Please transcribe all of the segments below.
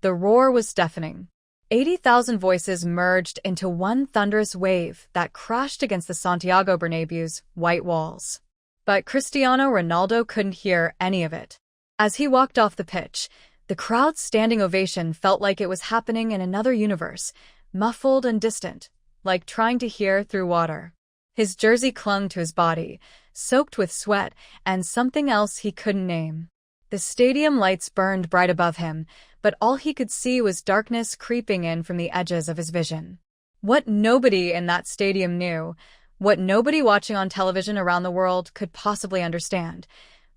The roar was deafening. 80,000 voices merged into one thunderous wave that crashed against the Santiago Bernabeu's white walls. But Cristiano Ronaldo couldn't hear any of it. As he walked off the pitch, the crowd's standing ovation felt like it was happening in another universe, muffled and distant, like trying to hear through water. His jersey clung to his body, soaked with sweat and something else he couldn't name. The stadium lights burned bright above him, but all he could see was darkness creeping in from the edges of his vision. What nobody in that stadium knew, what nobody watching on television around the world could possibly understand,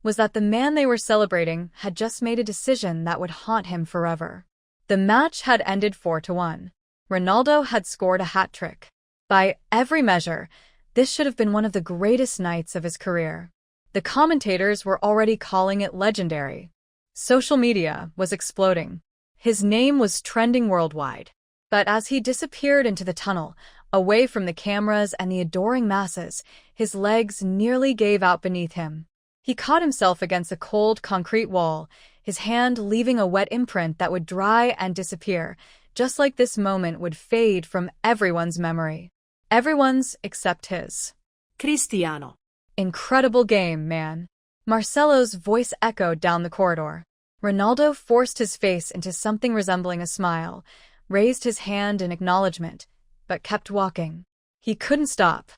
was that the man they were celebrating had just made a decision that would haunt him forever. The match had ended 4-1. Ronaldo had scored a hat-trick. By every measure, this should have been one of the greatest nights of his career. The commentators were already calling it legendary. Social media was exploding. His name was trending worldwide. But as he disappeared into the tunnel, away from the cameras and the adoring masses, his legs nearly gave out beneath him. He caught himself against a cold concrete wall, his hand leaving a wet imprint that would dry and disappear, just like this moment would fade from everyone's memory. Everyone's except his. Cristiano. Incredible game, man. Marcelo's voice echoed down the corridor. Ronaldo forced his face into something resembling a smile, raised his hand in acknowledgement, but kept walking. He couldn't stop.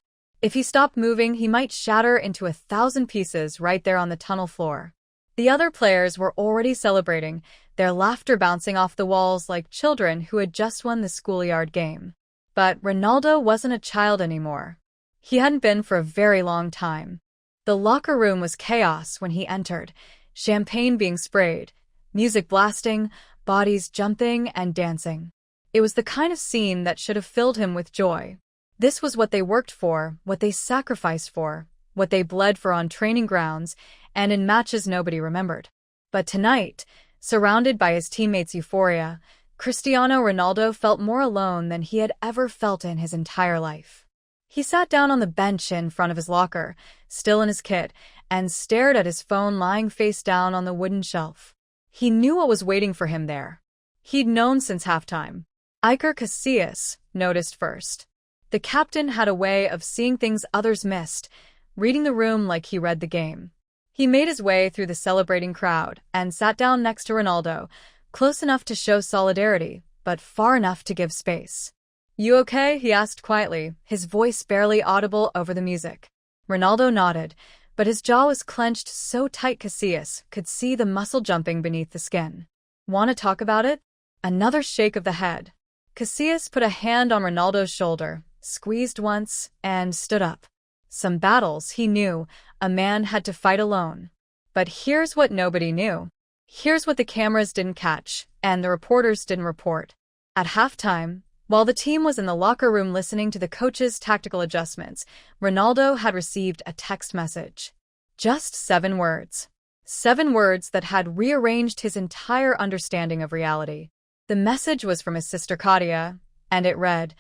If he stopped moving, he might shatter into 1,000 pieces right there on the tunnel floor. The other players were already celebrating, their laughter bouncing off the walls like children who had just won the schoolyard game. But Ronaldo wasn't a child anymore. He hadn't been for a very long time. The locker room was chaos when he entered, champagne being sprayed, music blasting, bodies jumping and dancing. It was the kind of scene that should have filled him with joy. This was what they worked for, what they sacrificed for, what they bled for on training grounds and in matches nobody remembered. But tonight, surrounded by his teammates' euphoria, Cristiano Ronaldo felt more alone than he had ever felt in his entire life. He sat down on the bench in front of his locker, still in his kit, and stared at his phone lying face down on the wooden shelf. He knew what was waiting for him there. He'd known since halftime. Iker Casillas noticed first. The captain had a way of seeing things others missed, reading the room like he read the game. He made his way through the celebrating crowd and sat down next to Ronaldo, close enough to show solidarity, but far enough to give space. "You okay?" he asked quietly, his voice barely audible over the music. Ronaldo nodded, but his jaw was clenched so tight Casillas could see the muscle jumping beneath the skin. "Want to talk about it?" Another shake of the head. Casillas put a hand on Ronaldo's shoulder, squeezed once, and stood up. Some battles, he knew, a man had to fight alone. But here's what nobody knew. Here's what the cameras didn't catch, and the reporters didn't report. At halftime, while the team was in the locker room listening to the coach's tactical adjustments, Ronaldo had received a text message. Just 7 words. 7 words that had rearranged his entire understanding of reality. The message was from his sister Katia, and it read,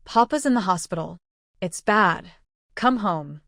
"Papa's in the hospital. It's bad. Come home."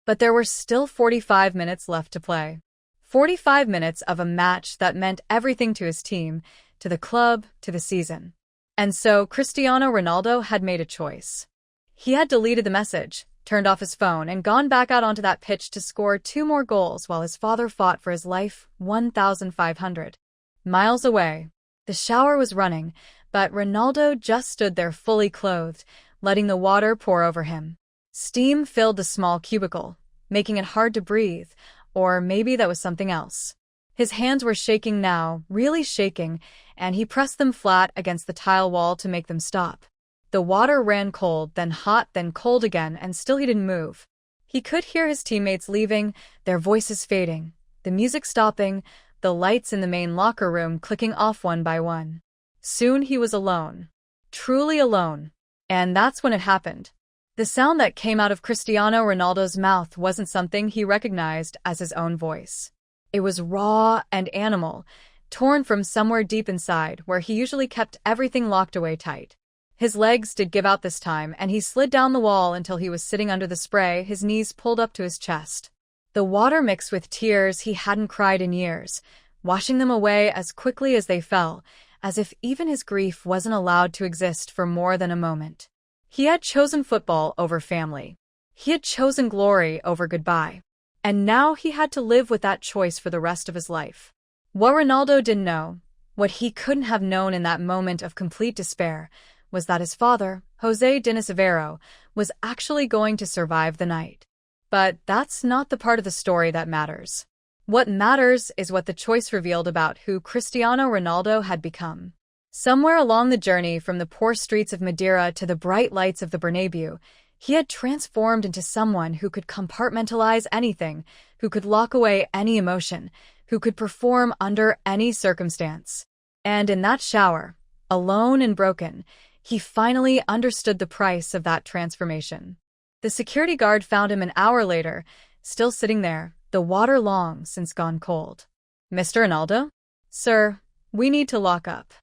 But there were still 45 minutes left to play. 45 minutes of a match that meant everything to his team, to the club, to the season. And so Cristiano Ronaldo had made a choice. He had deleted the message, turned off his phone, and gone back out onto that pitch to score 2 more goals while his father fought for his life 1,500 miles away. The shower was running, but Ronaldo just stood there fully clothed, letting the water pour over him. Steam filled the small cubicle, making it hard to breathe, or maybe that was something else. His hands were shaking now, really shaking, and he pressed them flat against the tile wall to make them stop. The water ran cold, then hot, then cold again, and still he didn't move. He could hear his teammates leaving, their voices fading, the music stopping, the lights in the main locker room clicking off one by one. Soon he was alone. Truly alone. And that's when it happened. The sound that came out of Cristiano Ronaldo's mouth wasn't something he recognized as his own voice. It was raw and animal, torn from somewhere deep inside where he usually kept everything locked away tight. His legs did give out this time, and he slid down the wall until he was sitting under the spray, his knees pulled up to his chest. The water mixed with tears he hadn't cried in years, washing them away as quickly as they fell, as if even his grief wasn't allowed to exist for more than a moment. He had chosen football over family. He had chosen glory over goodbye. And now he had to live with that choice for the rest of his life. What Ronaldo didn't know, what he couldn't have known in that moment of complete despair, was that his father, José Diniz Aveiro, was actually going to survive the night. But that's not the part of the story that matters. What matters is what the choice revealed about who Cristiano Ronaldo had become. Somewhere along the journey from the poor streets of Madeira to the bright lights of the Bernabeu, he had transformed into someone who could compartmentalize anything, who could lock away any emotion, who could perform under any circumstance. And in that shower, alone and broken, he finally understood the price of that transformation. The security guard found him an hour later, still sitting there, the water long since gone cold. "Mr. Ronaldo? Sir, we need to lock up."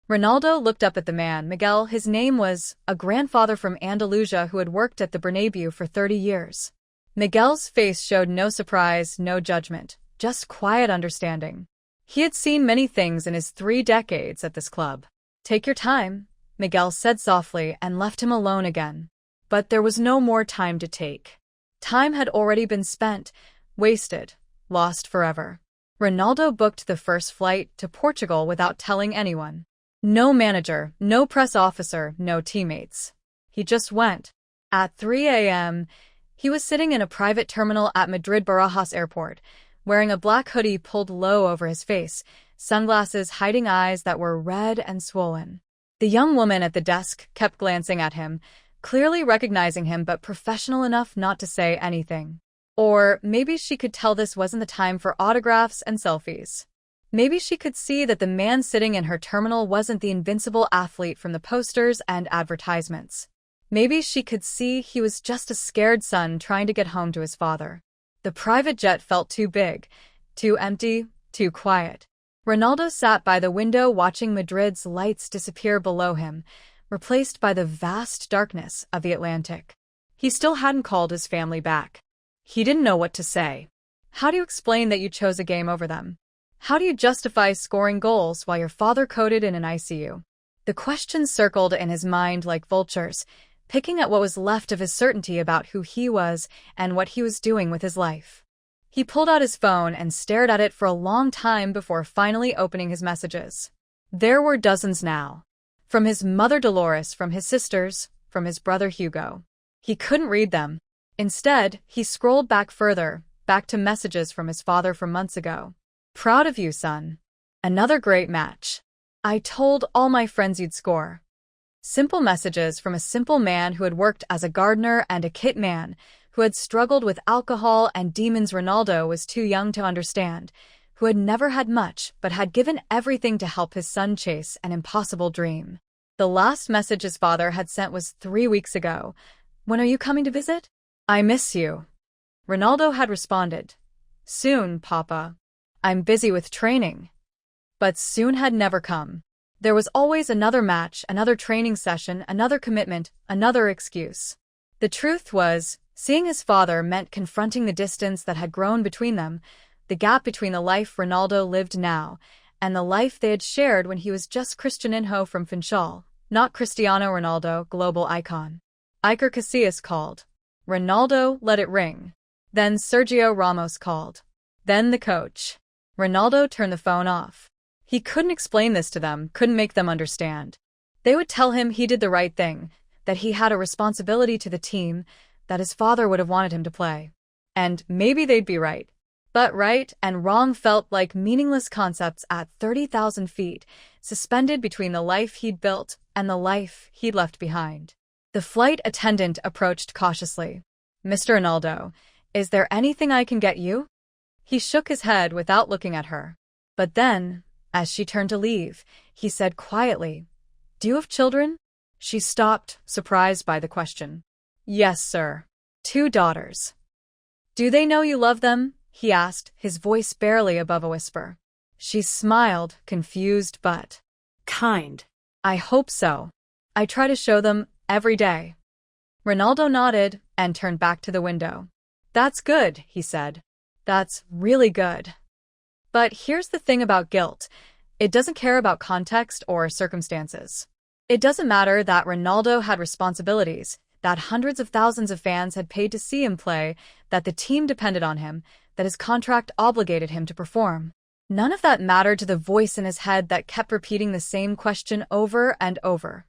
Ronaldo looked up at the man. Miguel, his name was, a grandfather from Andalusia who had worked at the Bernabeu for 30 years. Miguel's face showed no surprise, no judgment, just quiet understanding. He had seen many things in his 3 decades at this club. "Take your time," Miguel said softly and left him alone again. But there was no more time to take. Time had already been spent, wasted, lost forever. Ronaldo booked the first flight to Portugal without telling anyone. No manager, no press officer, no teammates. He just went. At 3 a.m., he was sitting in a private terminal at Madrid Barajas Airport, wearing a black hoodie pulled low over his face, sunglasses hiding eyes that were red and swollen. The young woman at the desk kept glancing at him, clearly recognizing him but professional enough not to say anything. Or maybe she could tell this wasn't the time for autographs and selfies. Maybe she could see that the man sitting in her terminal wasn't the invincible athlete from the posters and advertisements. Maybe she could see he was just a scared son trying to get home to his father. The private jet felt too big, too empty, too quiet. Ronaldo sat by the window watching Madrid's lights disappear below him, replaced by the vast darkness of the Atlantic. He still hadn't called his family back. He didn't know what to say. How do you explain that you chose a game over them? How do you justify scoring goals while your father coded in an ICU? The questions circled in his mind like vultures, picking at what was left of his certainty about who he was and what he was doing with his life. He pulled out his phone and stared at it for a long time before finally opening his messages. There were dozens now. From his mother Dolores, from his sisters, from his brother Hugo. He couldn't read them. Instead, he scrolled back further, back to messages from his father from months ago. "Proud of you, son. Another great match. I told all my friends you'd score." Simple messages from a simple man who had worked as a gardener and a kit man, who had struggled with alcohol and demons. Ronaldo was too young to understand, who had never had much but had given everything to help his son chase an impossible dream. The last message his father had sent was 3 weeks ago. "When are you coming to visit? I miss you." Ronaldo had responded, "Soon, Papa. I'm busy with training." But soon had never come. There was always another match, another training session, another commitment, another excuse. The truth was, seeing his father meant confronting the distance that had grown between them, the gap between the life Ronaldo lived now and the life they had shared when he was just Cristiano from Funchal, not Cristiano Ronaldo, global icon. Iker Casillas called. Ronaldo let it ring. Then Sergio Ramos called. Then the coach. Ronaldo turned the phone off. He couldn't explain this to them, couldn't make them understand. They would tell him he did the right thing, that he had a responsibility to the team, that his father would have wanted him to play. And maybe they'd be right. But right and wrong felt like meaningless concepts at 30,000 feet, suspended between the life he'd built and the life he'd left behind. The flight attendant approached cautiously. "Mr. Ronaldo, is there anything I can get you?" He shook his head without looking at her. But then, as she turned to leave, he said quietly, "Do you have children?" She stopped, surprised by the question. "Yes, sir. 2 daughters." "Do they know you love them?" he asked, his voice barely above a whisper. She smiled, confused but kind. "I hope so. I try to show them every day." Ronaldo nodded and turned back to the window. "That's good," he said. "That's really good. But here's the thing about guilt. It doesn't care about context or circumstances. It doesn't matter that Ronaldo had responsibilities, that hundreds of thousands of fans had paid to see him play, that the team depended on him, that his contract obligated him to perform. None of that mattered to the voice in his head that kept repeating the same question over and over.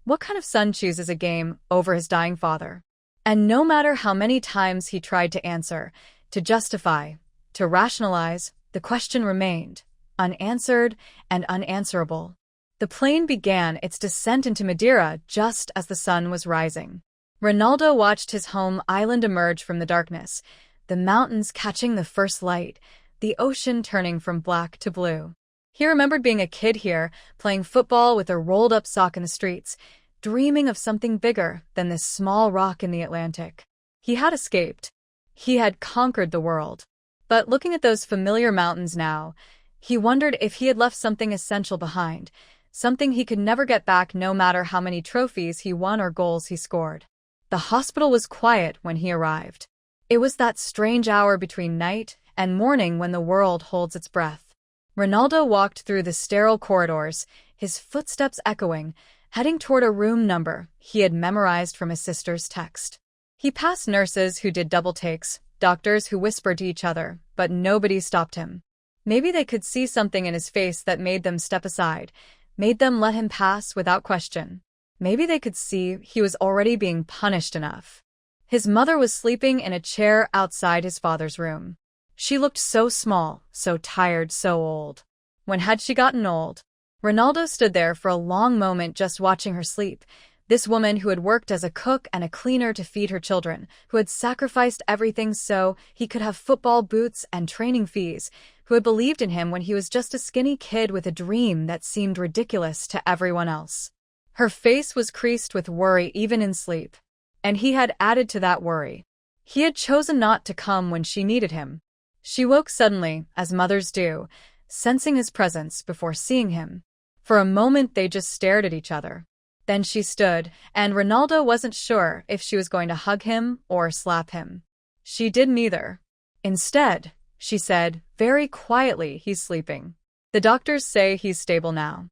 What kind of son chooses a game over his dying father? And no matter how many times he tried to answer, to justify, to rationalize, the question remained, unanswered and unanswerable. The plane began its descent into Madeira just as the sun was rising. Ronaldo watched his home island emerge from the darkness, the mountains catching the first light, the ocean turning from black to blue. He remembered being a kid here, playing football with a rolled-up sock in the streets, dreaming of something bigger than this small rock in the Atlantic. He had escaped. He had conquered the world. But looking at those familiar mountains now, he wondered if he had left something essential behind, something he could never get back no matter how many trophies he won or goals he scored. The hospital was quiet when he arrived. It was that strange hour between night and morning when the world holds its breath. Ronaldo walked through the sterile corridors, his footsteps echoing, heading toward a room number he had memorized from his sister's text. He passed nurses who did double takes, doctors who whispered to each other, but nobody stopped him. Maybe they could see something in his face that made them step aside, made them let him pass without question. Maybe they could see he was already being punished enough. His mother was sleeping in a chair outside his father's room. She looked so small, so tired, so old. When had she gotten old? Ronaldo stood there for a long moment just watching her sleep. This woman who had worked as a cook and a cleaner to feed her children, who had sacrificed everything so he could have football boots and training fees, who had believed in him when he was just a skinny kid with a dream that seemed ridiculous to everyone else. Her face was creased with worry even in sleep. And he had added to that worry. He had chosen not to come when she needed him. She woke suddenly, as mothers do, sensing his presence before seeing him. For a moment they just stared at each other. Then she stood, and Ronaldo wasn't sure if she was going to hug him or slap him. She did neither. Instead, she said, very quietly, he's sleeping. The doctors say he's stable now.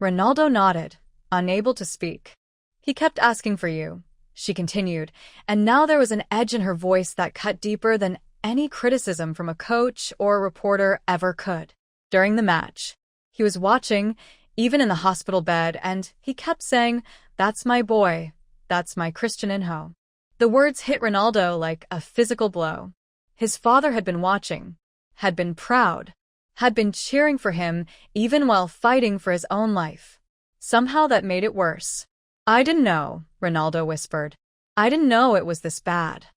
Ronaldo nodded, unable to speak. He kept asking for you, she continued, and now there was an edge in her voice that cut deeper than any criticism from a coach or a reporter ever could. During the match, he was watching, even in the hospital bed, and he kept saying, "That's my boy. That's my Cristiano." The words hit Ronaldo like a physical blow. His father had been watching, had been proud, had been cheering for him even while fighting for his own life. Somehow that made it worse. "I didn't know," Ronaldo whispered. "I didn't know it was this bad."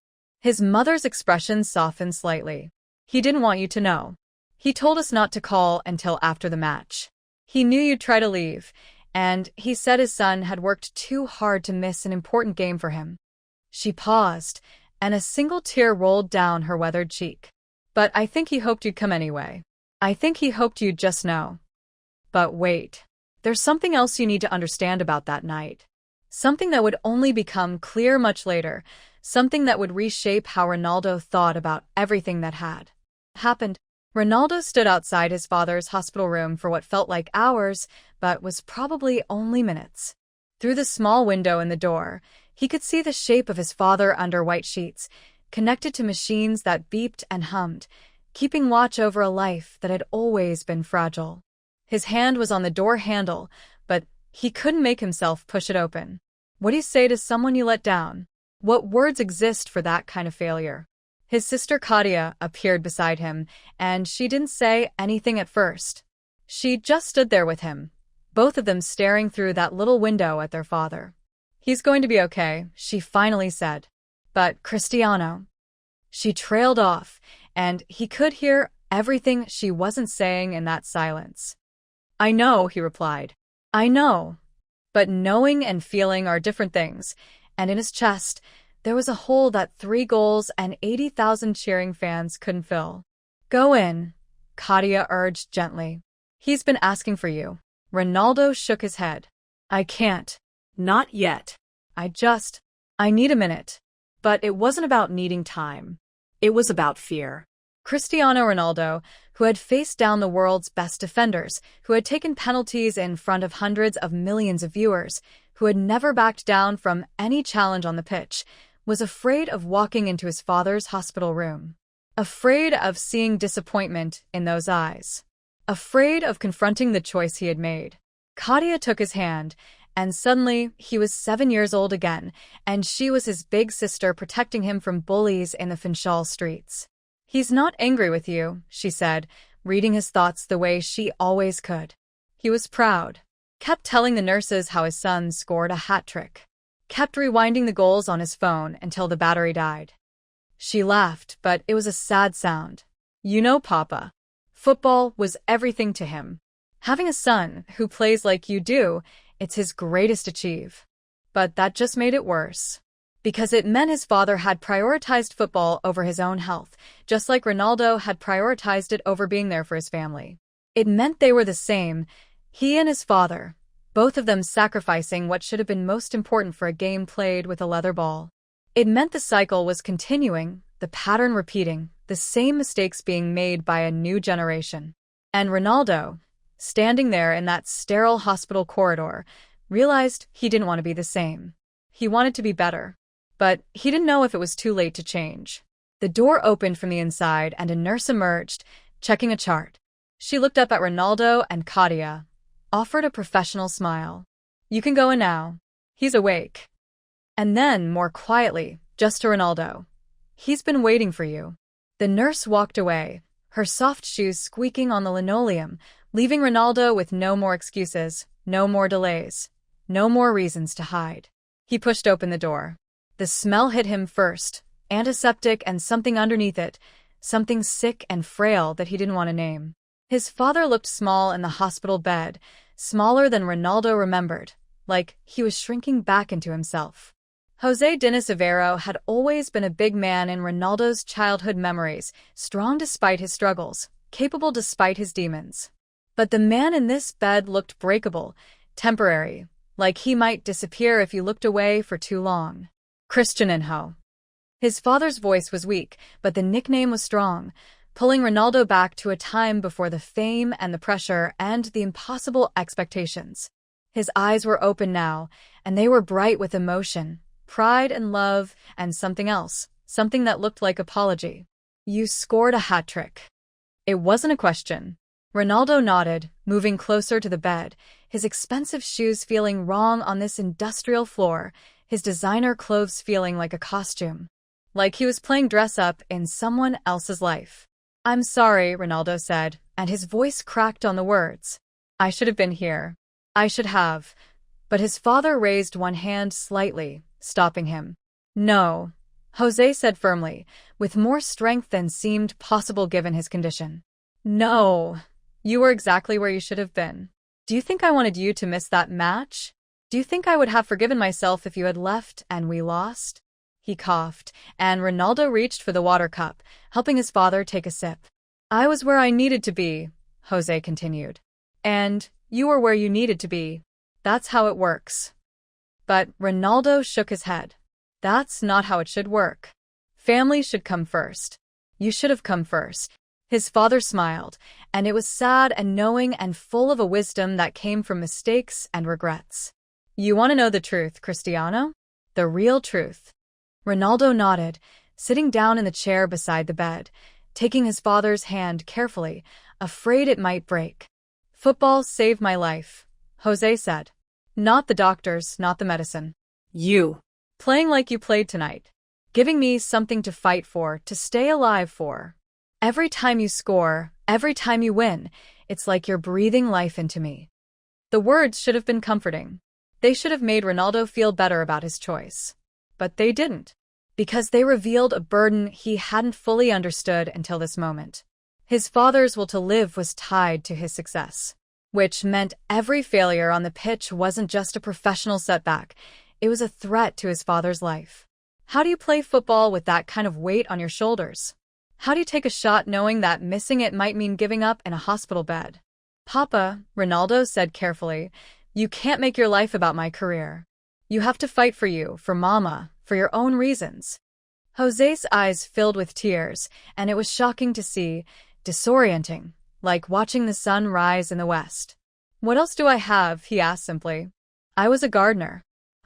His mother's expression softened slightly. "He didn't want you to know. He told us not to call until after the match. He knew you'd try to leave, and he said his son had worked too hard to miss an important game for him." She paused, and a single tear rolled down her weathered cheek. "But I think he hoped you'd come anyway. I think he hoped you'd just know. But wait. There's something else you need to understand about that night. Something that would only become clear much later, something that would reshape how Ronaldo thought about everything that had happened." Ronaldo stood outside his father's hospital room for what felt like hours, but was probably only minutes. Through the small window in the door, he could see the shape of his father under white sheets, connected to machines that beeped and hummed, keeping watch over a life that had always been fragile. His hand was on the door handle, but he couldn't make himself push it open. What do you say to someone you let down? What words exist for that kind of failure? His sister Katia appeared beside him, and she didn't say anything at first. She just stood there with him, both of them staring through that little window at their father. "He's going to be okay," she finally said. "But Cristiano..." She trailed off, and he could hear everything she wasn't saying in that silence. "I know," he replied. "I know." But knowing and feeling are different things, and in his chest, there was a hole that 3 goals and 80,000 cheering fans couldn't fill. "Go in," Katia urged gently. "He's been asking for you." Ronaldo shook his head. "I can't. Not yet. I need a minute." But it wasn't about needing time. It was about fear. Cristiano Ronaldo, who had faced down the world's best defenders, who had taken penalties in front of hundreds of millions of viewers, who had never backed down from any challenge on the pitch, was afraid of walking into his father's hospital room. Afraid of seeing disappointment in those eyes. Afraid of confronting the choice he had made. Katia took his hand, and suddenly he was 7 years old again, and she was his big sister protecting him from bullies in the Funchal streets. "He's not angry with you," she said, reading his thoughts the way she always could. He was proud. Kept telling the nurses how his son scored a hat-trick. Kept rewinding the goals on his phone until the battery died. She laughed, but it was a sad sound. "You know, Papa." Football was everything to him. Having a son who plays like you do, it's his greatest achieve. But that just made it worse. Because it meant his father had prioritized football over his own health, just like Ronaldo had prioritized it over being there for his family. It meant they were the same, he and his father, both of them sacrificing what should have been most important for a game played with a leather ball. It meant the cycle was continuing, the pattern repeating, the same mistakes being made by a new generation. And Ronaldo, standing there in that sterile hospital corridor, realized he didn't want to be the same. He wanted to be better. But he didn't know if it was too late to change. The door opened from the inside and a nurse emerged, checking a chart. She looked up at Ronaldo and Katia, offered a professional smile. "You can go in now. He's awake." And then, more quietly, just to Ronaldo, "He's been waiting for you." The nurse walked away, her soft shoes squeaking on the linoleum, leaving Ronaldo with no more excuses, no more delays, no more reasons to hide. He pushed open the door. The smell hit him first, antiseptic and something underneath it, something sick and frail that he didn't want to name. His father looked small in the hospital bed, smaller than Ronaldo remembered, like he was shrinking back into himself. José Diniz Aveiro had always been a big man in Ronaldo's childhood memories, strong despite his struggles, capable despite his demons. But the man in this bed looked breakable, temporary, like he might disappear if you looked away for too long. Cristiano. His father's voice was weak, but the nickname was strong, pulling Ronaldo back to a time before the fame and the pressure and the impossible expectations. His eyes were open now, and they were bright with emotion, pride and love, and something else, something that looked like apology. "You scored a hat-trick." It wasn't a question. Ronaldo nodded, moving closer to the bed, his expensive shoes feeling wrong on this industrial floor, his designer clothes feeling like a costume. Like he was playing dress-up in someone else's life. "I'm sorry," Ronaldo said, and his voice cracked on the words. "I should have been here. I should have." But his father raised one hand slightly, stopping him. "No," José said firmly, with more strength than seemed possible given his condition. "No. You were exactly where you should have been. Do you think I wanted you to miss that match? Do you think I would have forgiven myself if you had left and we lost?" He coughed, and Ronaldo reached for the water cup, helping his father take a sip. "I was where I needed to be," José continued. "And you were where you needed to be. That's how it works." But Ronaldo shook his head. "That's not how it should work. Family should come first. You should have come first." His father smiled, and it was sad and knowing and full of a wisdom that came from mistakes and regrets. "You want to know the truth, Cristiano? The real truth." Ronaldo nodded, sitting down in the chair beside the bed, taking his father's hand carefully, afraid it might break. "Football saved my life," José said. "Not the doctors, not the medicine. You. Playing like you played tonight. Giving me something to fight for, to stay alive for. Every time you score, every time you win, it's like you're breathing life into me." The words should have been comforting. They should have made Ronaldo feel better about his choice. But they didn't. Because they revealed a burden he hadn't fully understood until this moment. His father's will to live was tied to his success. Which meant every failure on the pitch wasn't just a professional setback, it was a threat to his father's life. How do you play football with that kind of weight on your shoulders? How do you take a shot knowing that missing it might mean giving up in a hospital bed? "Papa," Ronaldo said carefully, "you can't make your life about my career. You have to fight for you, for Mama, for your own reasons." Jose's eyes filled with tears, and it was shocking to see, disorienting, like watching the sun rise in the west. "What else do I have?" he asked simply. "I was a gardener.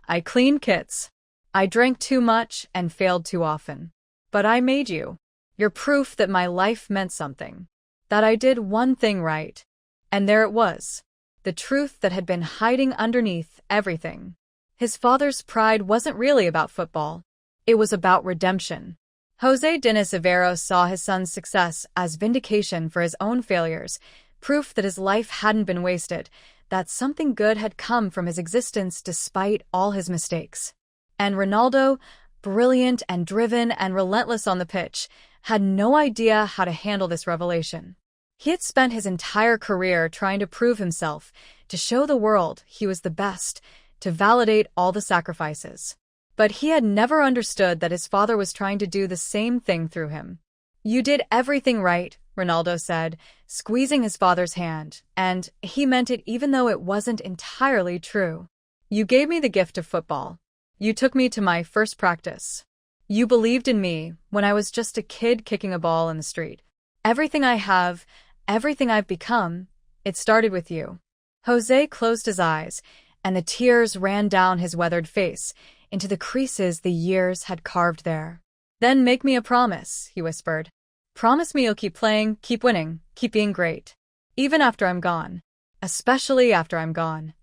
I cleaned kits. I drank too much and failed too often. But I made you. You're proof that my life meant something. That I did one thing right." And there it was. The truth that had been hiding underneath everything. His father's pride wasn't really about football. It was about redemption. Jose Diniz Aveiro saw his son's success as vindication for his own failures, proof that his life hadn't been wasted, that something good had come from his existence despite all his mistakes. And Ronaldo, brilliant and driven and relentless on the pitch, had no idea how to handle this revelation. He had spent his entire career trying to prove himself, to show the world he was the best, to validate all the sacrifices. But he had never understood that his father was trying to do the same thing through him. "You did everything right," Ronaldo said, squeezing his father's hand, and he meant it even though it wasn't entirely true. "You gave me the gift of football. You took me to my first practice. You believed in me when I was just a kid kicking a ball in the street. Everything I have, everything I've become, it started with you." Jose closed his eyes, and the tears ran down his weathered face, into the creases the years had carved there. "Then make me a promise," he whispered. "Promise me you'll keep playing, keep winning, keep being great. Even after I'm gone. Especially after I'm gone."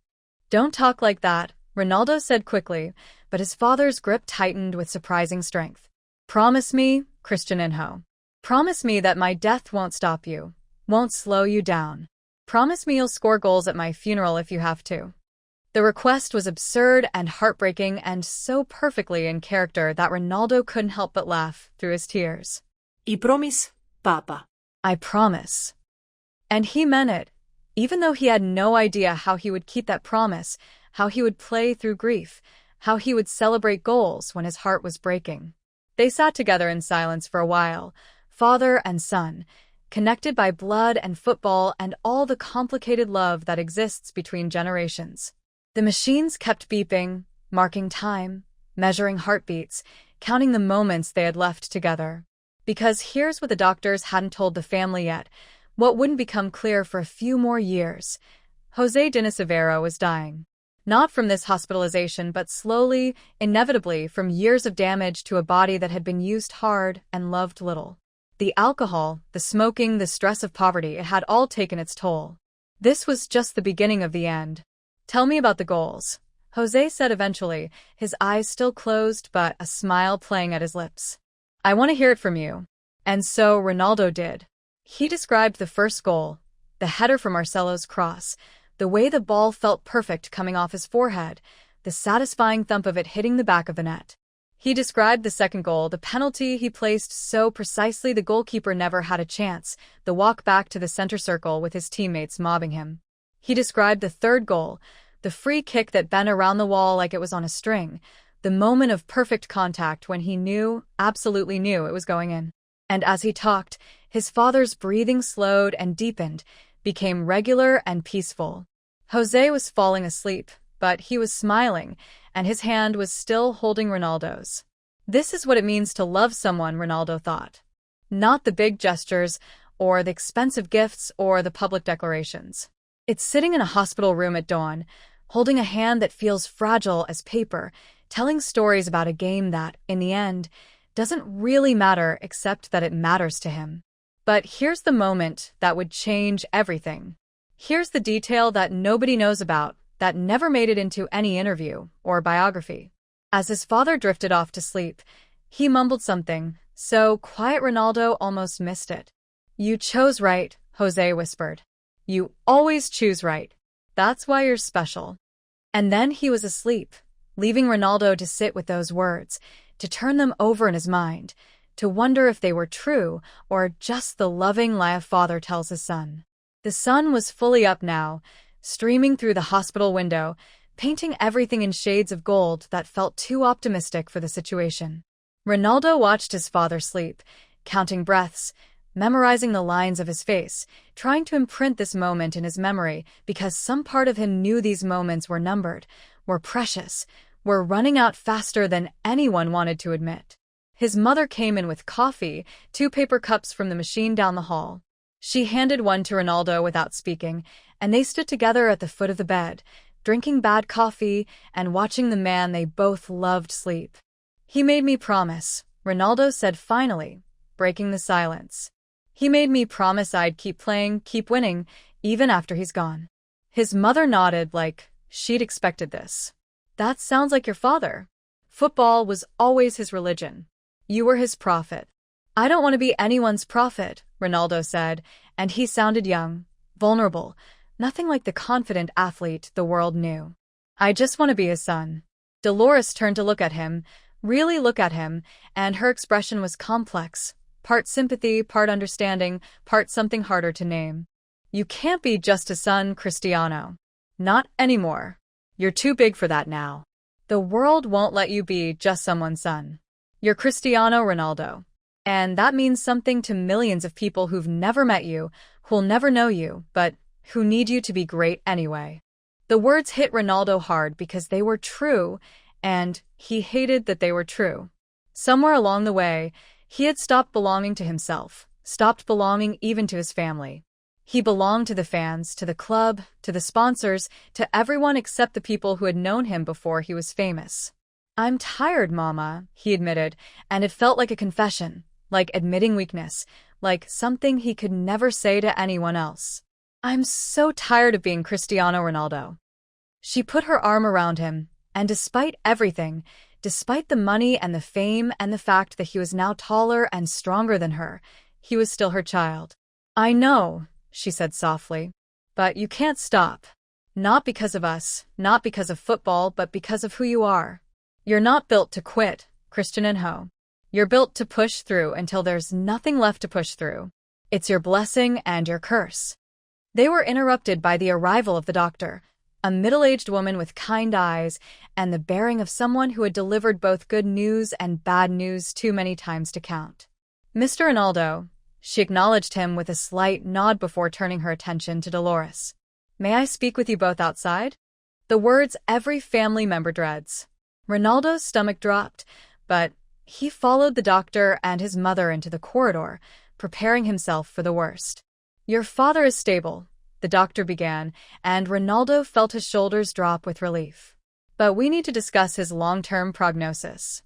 "Don't talk like that," Ronaldo said quickly, but his father's grip tightened with surprising strength. "Promise me, Cristiano. Promise me that my death won't stop you, won't slow you down. Promise me you'll score goals at my funeral if you have to." The request was absurd and heartbreaking and so perfectly in character that Ronaldo couldn't help but laugh through his tears. I promise, Papa. "I promise." And he meant it, even though he had no idea how he would keep that promise, how he would play through grief, how he would celebrate goals when his heart was breaking. They sat together in silence for a while, father and son, connected by blood and football and all the complicated love that exists between generations. The machines kept beeping, marking time, measuring heartbeats, counting the moments they had left together. Because here's what the doctors hadn't told the family yet, what wouldn't become clear for a few more years. Jose Diniz Aveiro was dying. Not from this hospitalization, but slowly, inevitably, from years of damage to a body that had been used hard and loved little. The alcohol, the smoking, the stress of poverty, it had all taken its toll. This was just the beginning of the end. "Tell me about the goals," Jose said eventually, his eyes still closed but a smile playing at his lips. "I want to hear it from you." And so Ronaldo did. He described the first goal, the header from Marcelo's cross, the way the ball felt perfect coming off his forehead, the satisfying thump of it hitting the back of the net. He described the second goal, the penalty he placed so precisely the goalkeeper never had a chance, the walk back to the center circle with his teammates mobbing him. He described the third goal, the free kick that bent around the wall like it was on a string, the moment of perfect contact when he knew, absolutely knew, it was going in. And as he talked, his father's breathing slowed and deepened, became regular and peaceful. Jose was falling asleep, but he was smiling, and his hand was still holding Ronaldo's. This is what it means to love someone, Ronaldo thought. Not the big gestures, or the expensive gifts, or the public declarations. It's sitting in a hospital room at dawn, holding a hand that feels fragile as paper, telling stories about a game that, in the end, doesn't really matter except that it matters to him. But here's the moment that would change everything. Here's the detail that nobody knows about, that never made it into any interview or biography. As his father drifted off to sleep, he mumbled something, so quiet Ronaldo almost missed it. "You chose right," Jose whispered. "You always choose right. That's why you're special." And then he was asleep, leaving Ronaldo to sit with those words, to turn them over in his mind, to wonder if they were true or just the loving lie a father tells his son. The sun was fully up now, streaming through the hospital window, painting everything in shades of gold that felt too optimistic for the situation. Ronaldo watched his father sleep, counting breaths, memorizing the lines of his face, trying to imprint this moment in his memory because some part of him knew these moments were numbered, were precious, were running out faster than anyone wanted to admit. His mother came in with coffee, 2 paper cups from the machine down the hall. She handed one to Ronaldo without speaking, and they stood together at the foot of the bed, drinking bad coffee and watching the man they both loved sleep. "He made me promise," Ronaldo said finally, breaking the silence. "He made me promise I'd keep playing, keep winning, even after he's gone." His mother nodded like she'd expected this. "That sounds like your father. Football was always his religion. You were his prophet." "I don't want to be anyone's prophet," Ronaldo said, and he sounded young, vulnerable, nothing like the confident athlete the world knew. "I just want to be his son." Dolores turned to look at him, really look at him, and her expression was complex, part sympathy, part understanding, part something harder to name. "You can't be just a son, Cristiano. Not anymore. You're too big for that now. The world won't let you be just someone's son. You're Cristiano Ronaldo. And that means something to millions of people who've never met you, who'll never know you, but who need you to be great anyway." The words hit Ronaldo hard because they were true, and he hated that they were true. Somewhere along the way, he had stopped belonging to himself, stopped belonging even to his family. He belonged to the fans, to the club, to the sponsors, to everyone except the people who had known him before he was famous. "I'm tired, Mama," he admitted, and it felt like a confession, like admitting weakness, like something he could never say to anyone else. "I'm so tired of being Cristiano Ronaldo." She put her arm around him, and despite everything, despite the money and the fame and the fact that he was now taller and stronger than her, he was still her child. "I know," she said softly, "but you can't stop. Not because of us, not because of football, but because of who you are. You're not built to quit, Cristiano. You're built to push through until there's nothing left to push through. It's your blessing and your curse." They were interrupted by the arrival of the doctor, a middle-aged woman with kind eyes and the bearing of someone who had delivered both good news and bad news too many times to count. "Mr. Ronaldo," she acknowledged him with a slight nod before turning her attention to Dolores. "May I speak with you both outside?" The words every family member dreads. Ronaldo's stomach dropped, but he followed the doctor and his mother into the corridor, preparing himself for the worst. "Your father is stable," the doctor began, and Ronaldo felt his shoulders drop with relief. "But we need to discuss his long-term prognosis."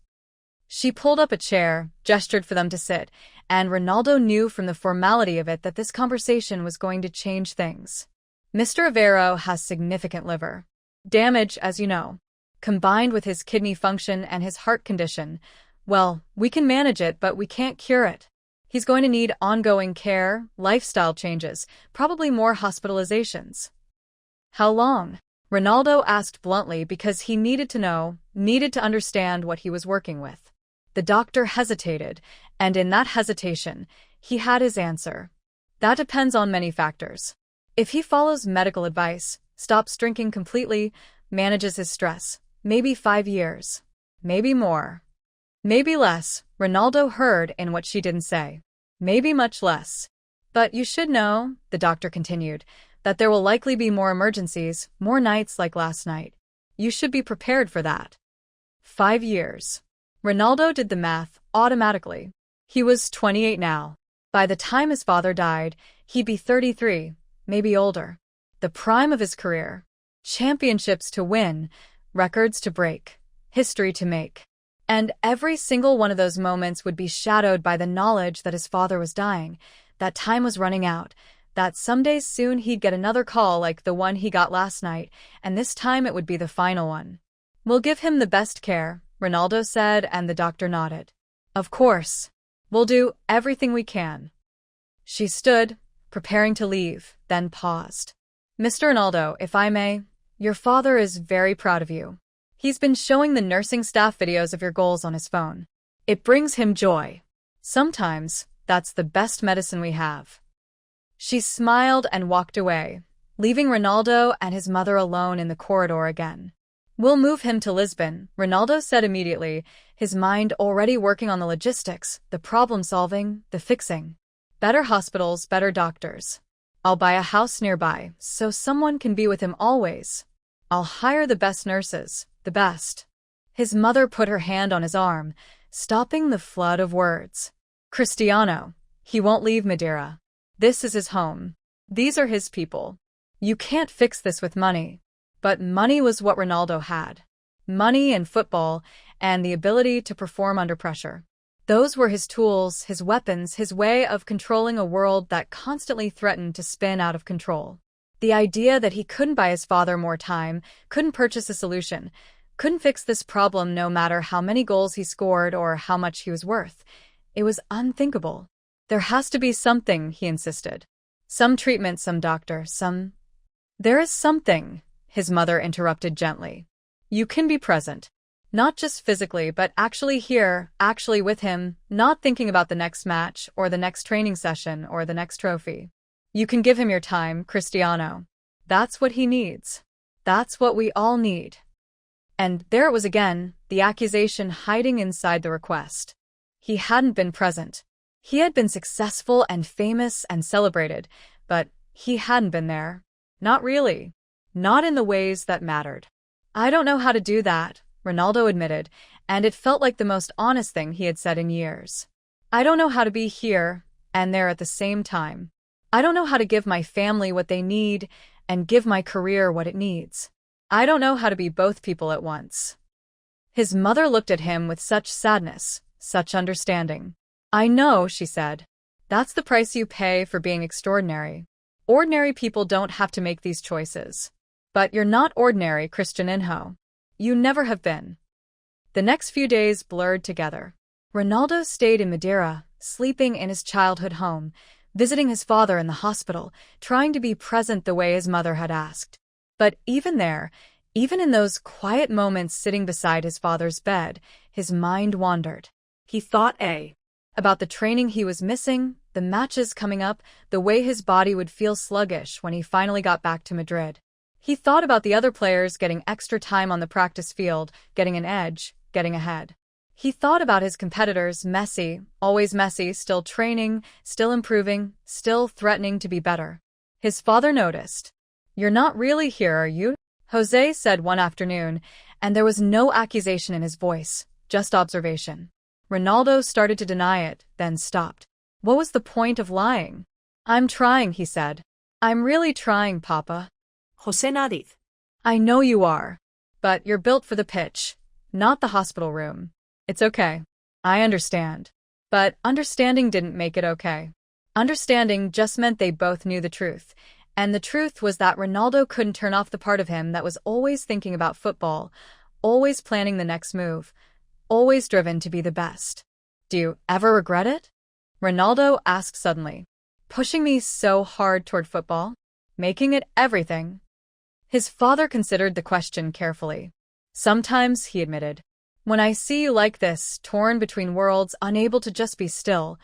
She pulled up a chair, gestured for them to sit, and Ronaldo knew from the formality of it that this conversation was going to change things. "Mr. Avero has significant liver damage, as you know, combined with his kidney function and his heart condition. Well, we can manage it, but we can't cure it. He's going to need ongoing care, lifestyle changes, probably more hospitalizations." "How long?" Ronaldo asked bluntly because he needed to know, needed to understand what he was working with. The doctor hesitated, and in that hesitation, he had his answer. "That depends on many factors. If he follows medical advice, stops drinking completely, manages his stress, maybe 5 years. Maybe more. Maybe less," Ronaldo heard in what she didn't say. "Maybe much less. But you should know," the doctor continued, "that there will likely be more emergencies, more nights like last night. You should be prepared for that." 5 years. Ronaldo did the math automatically. He was 28 now. By the time his father died, he'd be 33, maybe older. The prime of his career. Championships to win, records to break, history to make. And every single one of those moments would be shadowed by the knowledge that his father was dying, that time was running out, that some days soon he'd get another call like the one he got last night, and this time it would be the final one. "We'll give him the best care," Ronaldo said, and the doctor nodded. "Of course. We'll do everything we can." She stood, preparing to leave, then paused. "Mr. Ronaldo, if I may, your father is very proud of you. He's been showing the nursing staff videos of your goals on his phone. It brings him joy. Sometimes, that's the best medicine we have." She smiled and walked away, leaving Ronaldo and his mother alone in the corridor again. "We'll move him to Lisbon," Ronaldo said immediately, his mind already working on the logistics, the problem-solving, the fixing. "Better hospitals, better doctors. I'll buy a house nearby, so someone can be with him always. I'll hire the best nurses, the best." His mother put her hand on his arm, stopping the flood of words. Cristiano. He won't leave Madeira. This is his home. These are his people. You can't fix this with money. But money was what Ronaldo had. Money and football, and the ability to perform under pressure. Those were his tools, his weapons, his way of controlling a world that constantly threatened to spin out of control. The idea that he couldn't buy his father more time, couldn't purchase a solution, couldn't fix this problem no matter how many goals he scored or how much he was worth. It was unthinkable. There has to be something, he insisted. Some treatment, some doctor, some... There is something, his mother interrupted gently. You can be present. Not just physically, but actually here, actually with him, not thinking about the next match, or the next training session, or the next trophy. You can give him your time, Cristiano. That's what he needs. That's what we all need. And there it was again, the accusation hiding inside the request. He hadn't been present. He had been successful and famous and celebrated, but he hadn't been there. Not really. Not in the ways that mattered. I don't know how to do that, Ronaldo admitted, and it felt like the most honest thing he had said in years. I don't know how to be here and there at the same time. I don't know how to give my family what they need and give my career what it needs. I don't know how to be both people at once. His mother looked at him with such sadness, such understanding. I know, she said. That's the price you pay for being extraordinary. Ordinary people don't have to make these choices. But you're not ordinary, Cristiano. You never have been. The next few days blurred together. Ronaldo stayed in Madeira, sleeping in his childhood home, visiting his father in the hospital, trying to be present the way his mother had asked. But even there, even in those quiet moments sitting beside his father's bed, his mind wandered. He thought about the training he was missing, the matches coming up, the way his body would feel sluggish when he finally got back to Madrid. He thought about the other players getting extra time on the practice field, getting an edge, getting ahead. He thought about his competitors, messy, always messy, still training, still improving, still threatening to be better. His father noticed. You're not really here, are you? Jose said one afternoon, and there was no accusation in his voice, just observation. Ronaldo started to deny it, then stopped. What was the point of lying? I'm trying, he said. I'm really trying, Papa. Jose nodded. I know you are. But you're built for the pitch, not the hospital room. It's okay. I understand. But understanding didn't make it okay. Understanding just meant they both knew the truth. And the truth was that Ronaldo couldn't turn off the part of him that was always thinking about football, always planning the next move, always driven to be the best. Do you ever regret it? Ronaldo asked suddenly. Pushing me so hard toward football? Making it everything? His father considered the question carefully. Sometimes, he admitted. When I see you like this, torn between worlds, unable to just be still.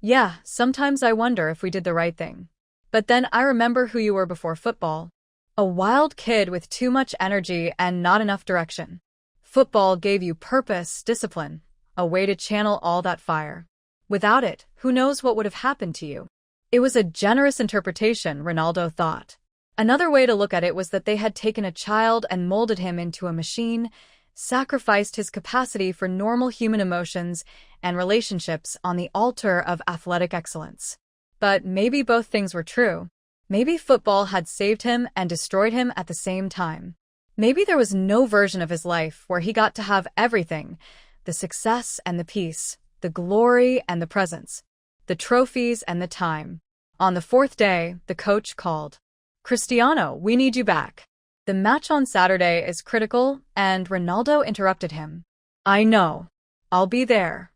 Yeah, sometimes I wonder if we did the right thing. But then I remember who you were before football. A wild kid with too much energy and not enough direction. Football gave you purpose, discipline, a way to channel all that fire. Without it, who knows what would have happened to you? It was a generous interpretation, Ronaldo thought. Another way to look at it was that they had taken a child and molded him into a machine, sacrificed his capacity for normal human emotions and relationships on the altar of athletic excellence. But maybe both things were true. Maybe football had saved him and destroyed him at the same time. Maybe there was no version of his life where he got to have everything, the success and the peace, the glory and the presence, the trophies and the time. On the fourth day, the coach called. Cristiano, we need you back. The match on Saturday is critical, and Ronaldo interrupted him. I know. I'll be there.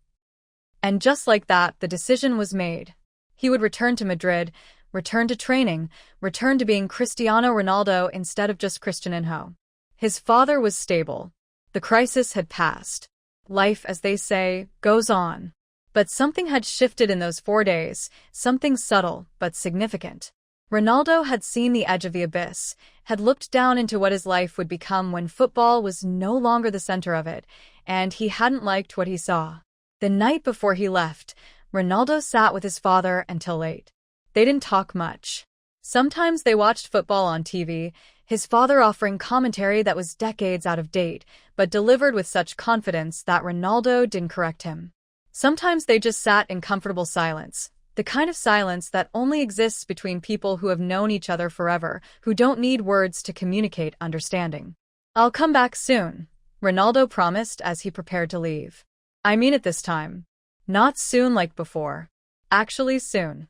And just like that, the decision was made. He would return to Madrid, return to training, return to being Cristiano Ronaldo instead of just Cristiano. His father was stable. The crisis had passed. Life, as they say, goes on. But something had shifted in those 4 days, something subtle but significant. Ronaldo had seen the edge of the abyss, had looked down into what his life would become when football was no longer the center of it, and he hadn't liked what he saw. The night before he left, Ronaldo sat with his father until late. They didn't talk much. Sometimes they watched football on TV, his father offering commentary that was decades out of date, but delivered with such confidence that Ronaldo didn't correct him. Sometimes they just sat in comfortable silence, the kind of silence that only exists between people who have known each other forever, who don't need words to communicate understanding. "I'll come back soon," Ronaldo promised as he prepared to leave. "I mean it this time. Not soon like before. Actually soon."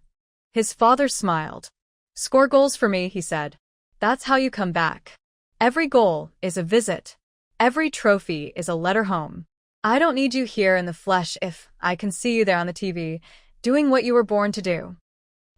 His father smiled. "Score goals for me," he said. "That's how you come back. Every goal is a visit. Every trophy is a letter home. I don't need you here in the flesh if I can see you there on the TV, doing what you were born to do."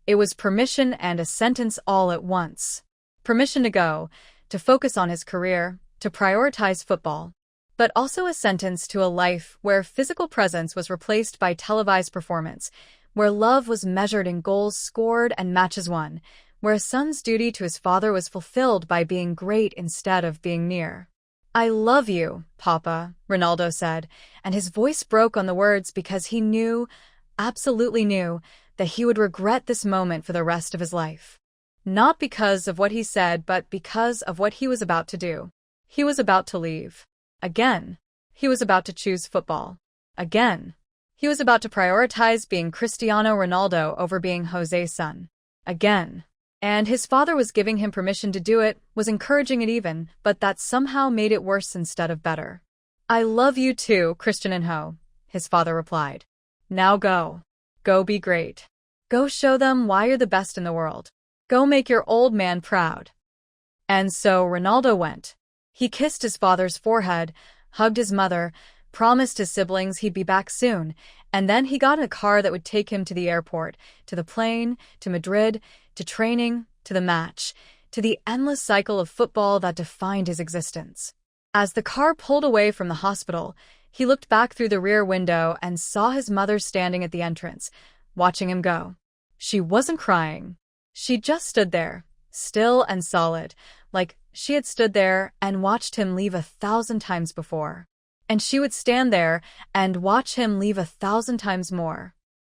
It was permission and a sentence all at once. Permission to go, to focus on his career, to prioritize football. But also a sentence to a life where physical presence was replaced by televised performance, where love was measured in goals scored and matches won, where a son's duty to his father was fulfilled by being great instead of being near. "I love you, Papa," Ronaldo said, and his voice broke on the words because he knew, absolutely knew, that he would regret this moment for the rest of his life. Not because of what he said, but because of what he was about to do. He was about to leave. Again. He was about to choose football. Again. He was about to prioritize being Cristiano Ronaldo over being Jose's son. Again. And his father was giving him permission to do it, was encouraging it even, but that somehow made it worse instead of better. "I love you too, Cristiano," his father replied. "Now go. Go be great. Go show them why you're the best in the world. Go make your old man proud." And so Ronaldo went. He kissed his father's forehead, hugged his mother, promised his siblings he'd be back soon, and then he got in a car that would take him to the airport, to the plane, to Madrid, to training, to the match, to the endless cycle of football that defined his existence. As the car pulled away from the hospital, he looked back through the rear window and saw his mother standing at the entrance, watching him go. She wasn't crying. She just stood there, still and solid, like she had stood there and watched him leave 1,000 times before. And she would stand there and watch him leave 1,000 times more.